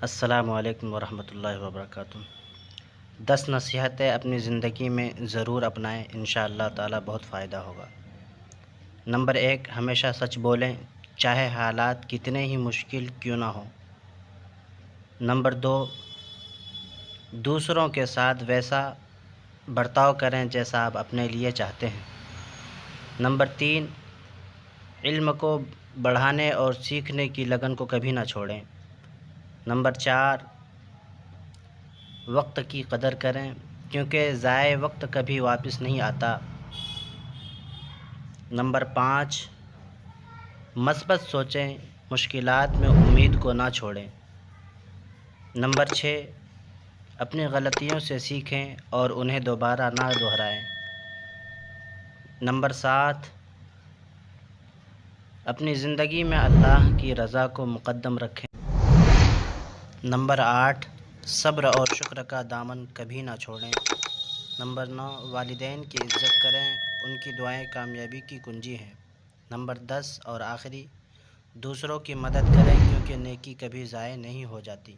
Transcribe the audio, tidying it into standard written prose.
السلام علیکم ورحمۃ اللہ وبرکاتہ۔ 10 نصیحتیں اپنی زندگی میں ضرور اپنائیں، انشاءاللہ تعالی بہت فائدہ ہوگا۔ نمبر 1، ہمیشہ سچ بولیں، چاہے حالات کتنے ہی مشکل کیوں نہ ہوں۔ نمبر 2، دوسروں کے ساتھ ویسا برتاؤ کریں جیسا آپ اپنے لیے چاہتے ہیں۔ نمبر 3، علم کو بڑھانے اور سیکھنے کی لگن کو کبھی نہ چھوڑیں۔ نمبر 4، وقت کی قدر کریں کیونکہ ضائع وقت کبھی واپس نہیں آتا۔ نمبر 5، مثبت سوچیں، مشکلات میں امید کو نہ چھوڑیں۔ نمبر 6، اپنی غلطیوں سے سیکھیں اور انہیں دوبارہ نہ دہرائیں۔ نمبر 7، اپنی زندگی میں اللہ کی رضا کو مقدم رکھیں۔ نمبر 8، صبر اور شکر کا دامن کبھی نہ چھوڑیں۔ نمبر 9، والدین کی عزت کریں، ان کی دعائیں کامیابی کی کنجی ہیں۔ نمبر 10 اور آخری، دوسروں کی مدد کریں کیونکہ نیکی کبھی ضائع نہیں ہو جاتی۔